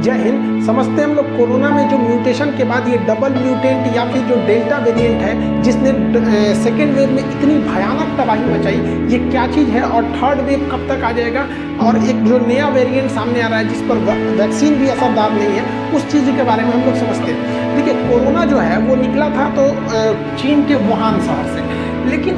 जय हिंद। समझते हैं हम लोग कोरोना में जो म्यूटेशन के बाद ये डबल म्यूटेंट या फिर जो डेल्टा वेरिएंट है जिसने सेकेंड वेव में इतनी भयानक तबाही मचाई, ये क्या चीज़ है और थर्ड वेव कब तक आ जाएगा, और एक जो नया वेरिएंट सामने आ रहा है जिस पर वैक्सीन भी असरदार नहीं है, उस चीज़ के बारे में हम लोग समझते हैं। देखिए, कोरोना जो है वो निकला था तो चीन के वुहान शहर से, लेकिन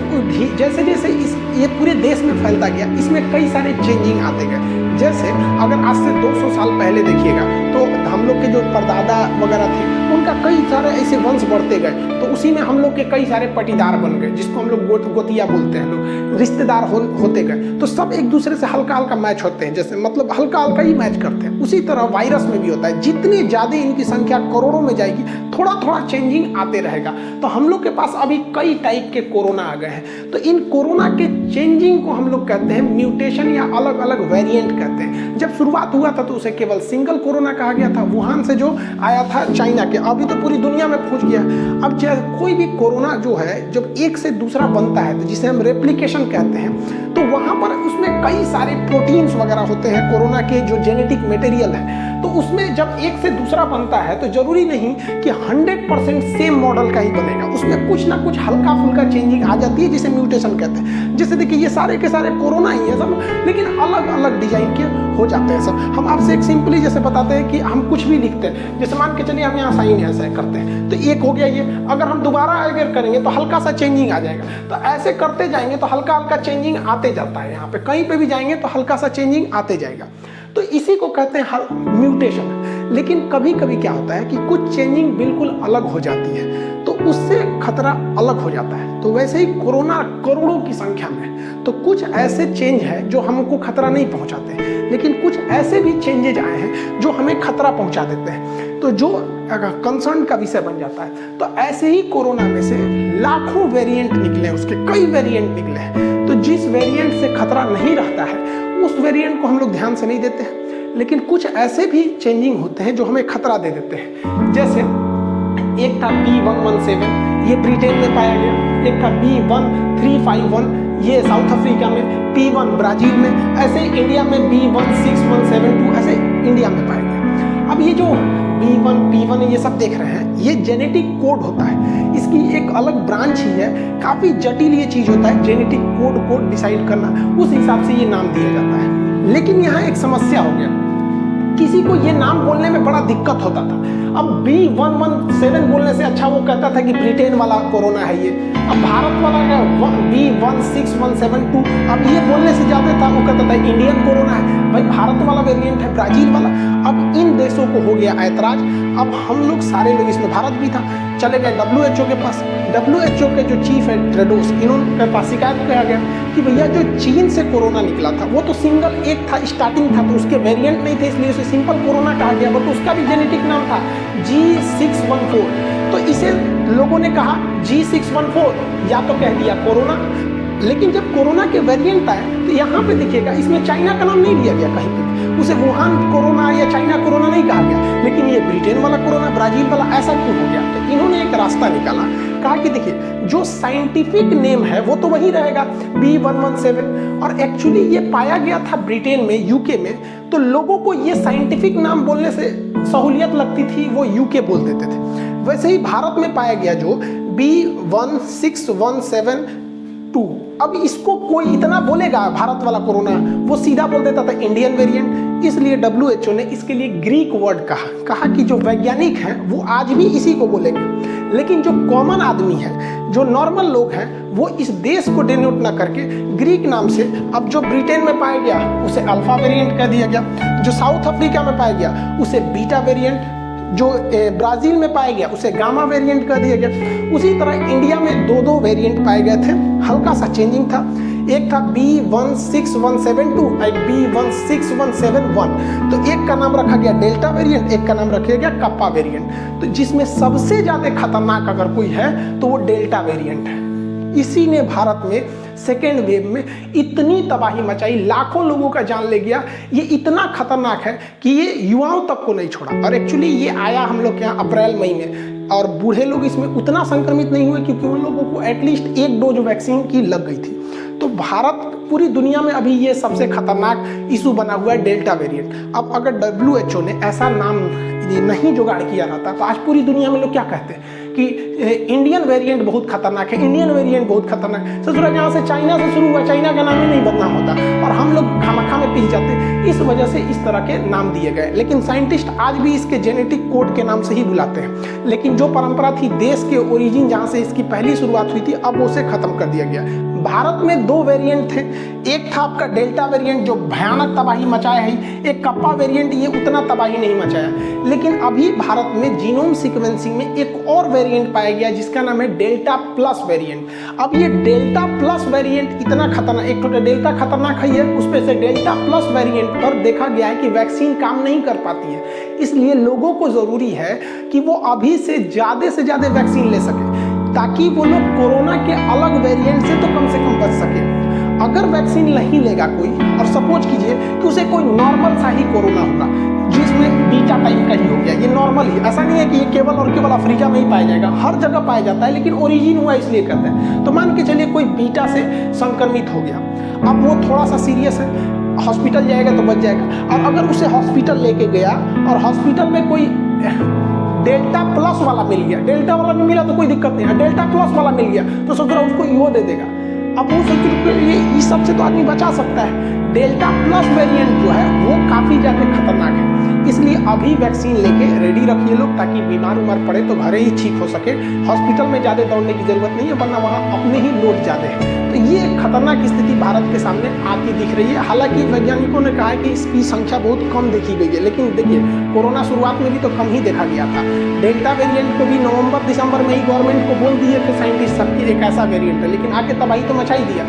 जैसे जैसे ये पूरे देश में फैलता गया, इसमें कई सारे चेंजिंग आते गए। जैसे अगर आज से 200 साल पहले देखिएगा तो हम लोग के जो परदादा वगैरह थे उनका कई सारे ऐसे वंश बढ़ते गए, तो उसी में हम लोग के कई सारे पटीदार बन गए, जिसको हम लोग गोतिया बोलते हैं, लोग रिश्तेदार होते गए। तो सब एक दूसरे से हल्का हल्का मैच होते हैं, जैसे मतलब हल्का हल्का ही मैच करते हैं। उसी तरह वायरस में भी होता है, जितनी ज़्यादा इनकी संख्या करोड़ों में जाएगी, थोड़ा थोड़ा चेंजिंग आते रहेगा। तो हम लोग के पास अभी कई टाइप के कोरोना आ गए हैं, तो इन कोरोना के चेंजिंग को हम लोग कहते हैं म्यूटेशन या अलग अलग वेरिएंट कहते हैं। जब शुरुआत हुआ था तो उसे केवल सिंगल कोरोना कहा गया था, वुहान से जो आया था चाइना के, अभी तो पूरी दुनिया में पहुंच गया। अब कोई भी कोरोना जो है जब एक से दूसरा बनता है तो जिसे हम रेप्लिकेशन कहते हैं, तो वहाँ पर उसमें कई सारे प्रोटीन्स वगैरह होते हैं कोरोना के जो जेनेटिक मटेरियल है, तो उसमें जब एक से दूसरा बनता है तो जरूरी नहीं कि 100% सेम मॉडल का ही बनेगा, उसमें कुछ ना कुछ हल्का फुल्का चेंजिंग आ जाती है जिसे म्यूटेशन कहते हैं। जैसे देखिए, ये सारे के सारे कोरोना ही है सब, लेकिन अलग अलग डिजाइन के हो जाते हैं सब। हम आपसे एक सिंपली जैसे बताते हैं कि हम कुछ भी लिखते हैं, जैसे मान के चलिए हम यहाँ साइन ऐसे करते हैं तो एक हो गया ये, अगर हम दोबारा अगर करेंगे तो हल्का सा चेंजिंग आ जाएगा। तो ऐसे करते जाएंगे तो हल्का हल्का चेंजिंग आते जाता है, यहाँ पे कहीं पे भी जाएंगे तो हल्का सा चेंजिंग आते जाएगा, तो इसी को कहते हैं म्यूटेशन। लेकिन कभी कभी क्या होता है कि कुछ चेंजिंग बिल्कुल अलग हो जाती है, तो उससे खतरा अलग हो जाता है। तो वैसे ही कोरोना करोड़ों की संख्या में, तो कुछ ऐसे चेंज है जो हमको खतरा नहीं पहुंचाते, लेकिन कुछ ऐसे भी चेंजेज आए हैं जो हमें खतरा पहुंचा देते हैं, तो जो कंसर्न का विषय बन जाता है। तो ऐसे ही कोरोना में से लाखों वेरिएंट निकले, उसके कई वेरिएंट निकले हैं। तो जिस वेरिएंट से खतरा नहीं रहता है उस वेरिएंट को हम लोग ध्यान से नहीं देते हैं, लेकिन कुछ ऐसे भी चेंजिंग होते हैं जो हमें खतरा दे देते हैं। जैसे एक था B117, ये ब्रिटेन में पाया गया, एक था B1351, ये साउथ अफ्रीका में, P1 ब्राजील में, ऐसे इंडिया में B16172 ऐसे इंडिया में पाया गया। अब ये जो B1 P1 ये सब देख रहे हैं, ये जेनेटिक कोड होता है, इसकी एक अलग ब्रांच ही है, काफ़ी जटिल ये चीज़ होता है, जेनेटिक कोड को डिसाइड करना, उस हिसाब से ये नाम दिया जाता है। लेकिन यहाँ एक समस्या हो गया, किसी को ये नाम बोलने में बड़ा दिक्कत होता था। अब B117 बोलने से अच्छा वो कहता था कि ब्रिटेन वाला कोरोना है ये, अब भारत वाला क्या B16172, अब ये बोलने से ज़्यादा था वो कहता था इंडियन कोरोना है, भाई भारत वाला वेरिएंट है, ब्राजील वाला। अब इन देशों को हो गया ऐतराज, अब हम लोग सारे लोग, इसमें भारत भी था, चले गए WHO के पास। WHO के जो चीफ है टेड्रोस, इन्होंने पास शिकायत किया गया कि भैया जो चीन से कोरोना निकला था वो तो सिंगल एक था, स्टार्टिंग था, तो उसके वेरिएंट नहीं थे, इसलिए उसे सिंपल कोरोना कहा गया, बट उसका भी जेनेटिक नाम था G614। तो इसे लोगों ने कहा G614, या तो कह दिया कोरोना। लेकिन जब कोरोना के वेरिएंट आए तो यहाँ पे देखिएगा, इसमें चाइना का नाम नहीं लिया गया कहीं पे, उसे वुहान कोरोना या चाइना कोरोना नहीं कहा गया, लेकिन ये ब्रिटेन वाला कोरोना, ब्राजील वाला, ऐसा क्यों हो गया? तो इन्होंने एक रास्ता निकाला, कहा कि देखिए जो साइंटिफिक नेम है वो तो वही रहेगा B117, और एक्चुअली ये पाया गया था ब्रिटेन में, यूके में, तो लोगों को ये साइंटिफिक नाम बोलने से सहूलियत लगती थी, वो यूके बोल देते थे। वैसे ही भारत में पाया गया जो B16172, अब इसको कोई इतना बोलेगा भारत वाला कोरोना, वो सीधा बोल देता था इंडियन वेरिएंट, इसलिए WHO ने इसके लिए ग्रीक वर्ड कहा कि जो वैज्ञानिक हैं वो आज भी इसी को बोलेंगे, लेकिन जो कॉमन आदमी है, जो नॉर्मल लोग हैं, वो इस देश को डिनोट ना करके ग्रीक नाम से, अब जो ब्रिटेन में पाया गया उसे अल्फा वेरिएंट कह दिया गया, जो साउथ अफ्रीका में पाया गया उसे बीटा वेरिएंट, जो ब्राजील में पाया गया उसे गामा वेरिएंट कर दिया गया। उसी तरह इंडिया में दो वेरिएंट पाए गए थे, हल्का सा चेंजिंग था, एक था B16172 और B16171, तो एक का नाम रखा गया डेल्टा वेरिएंट, एक का नाम रखा गया कप्पा वेरिएंट। तो जिसमें सबसे ज़्यादा खतरनाक अगर कोई है तो वो डेल्टा वेरिएंट है। इसी ने भारत में सेकेंड वेव में इतनी तबाही मचाई, लाखों लोगों का जान ले गया। ये इतना खतरनाक है कि ये युवाओं तक को नहीं छोड़ा, और एक्चुअली ये आया हम लोग के यहाँ अप्रैल मई में, और बूढ़े लोग इसमें उतना संक्रमित नहीं हुए क्योंकि उन लोगों को एटलीस्ट एक डोज वैक्सीन की लग गई थी। तो भारत पूरी दुनिया में अभी ये सबसे खतरनाक इशू बना हुआ है डेल्टा वेरिएंट। अब अगर WHO ने ऐसा नाम नहीं जुगाड़ किया रहता तो आज पूरी दुनिया में लोग क्या कहते हैं कि इंडियन वेरिएंट बहुत खतरनाक है, इंडियन वेरिएंट बहुत खतरनाक है। ससुरा जहाँ से चाइना से शुरू हुआ, चाइना का नाम ही नहीं बदनाम होता और हम लोग खामखा में पीस जाते। इस वजह से इस तरह के नाम दिए गए, लेकिन साइंटिस्ट आज भी इसके जेनेटिक कोड के नाम से ही बुलाते हैं। लेकिन जो परंपरा थी देश के ओरिजिन जहाँ से इसकी पहली शुरुआत हुई थी, अब उसे खत्म कर दिया गया। भारत में 2 वेरिएंट थे, एक था आपका डेल्टा वेरिएंट जो भयानक तबाही मचाया है, एक कप्पा वेरिएंट, ये उतना तबाही नहीं मचाया। लेकिन अभी भारत में जीनोम सीक्वेंसिंग में एक और वेरिएंट पाया गया जिसका नाम है डेल्टा प्लस वेरिएंट। अब ये डेल्टा प्लस वेरिएंट इतना खतरनाक, एक तो डेल्टा खतरनाक है, उस पर से डेल्टा प्लस वेरिएंट पर देखा गया है कि वैक्सीन काम नहीं कर पाती है। इसलिए लोगों को जरूरी है कि वो अभी से ज़्यादा वैक्सीन ले सके ताकि वो लोग कोरोना के अलग वेरिएंट से तो कम बच सके। अगर वैक्सीन नहीं लेगा कोई, और सपोज कीजिए कि उसे कोई नॉर्मल सा ही कोरोना होगा जिसमें बीटा टाइप का ही हो गया, ये नॉर्मल ही, ऐसा नहीं है कि ये केवल और केवल अफ्रीका में ही पाया जाएगा, हर जगह पाया जाता है, लेकिन ओरिजिन हुआ इसलिए कहते हैं। तो मान के चलिए कोई बीटा से संक्रमित हो गया, अब वो थोड़ा सा सीरियस है, हॉस्पिटल जाएगा तो बच जाएगा। और अगर उसे हॉस्पिटल लेके गया और हॉस्पिटल में कोई डेल्टा प्लस वाला मिल गया, डेल्टा वाला नहीं मिला तो कोई दिक्कत नहीं है, डेल्टा प्लस वाला मिल गया तो सोच रहा उसको ईओ दे देगा। अब वो सोच ये इस सब से तो आदमी बचा सकता है। डेल्टा प्लस वेरिएंट जो है वो काफ़ी ज़्यादा खतरनाक है, इसलिए अभी वैक्सीन लेके रेडी रखिए लोग, ताकि बीमार उमार पड़े तो घरे ही ठीक हो सके। हॉस्पिटल में ज़्यादा दौड़ने की जरूरत नहीं है, वरना वहाँ अपने ही लोड ज़्यादा है। तो ये एक खतरनाक स्थिति भारत के सामने आती दिख रही है। हालांकि वैज्ञानिकों ने कहा है कि इसकी संख्या बहुत कम देखी गई है, लेकिन देखिए कोरोना शुरुआत में भी तो कम ही देखा गया था। डेल्टा वेरिएंट को भी नवंबर दिसंबर में ही गवर्नमेंट को बोल दिए थे साइंटिस्ट सबकी एक ऐसा वेरिएंट है, लेकिन आके तबाही तो मचा ही दिया।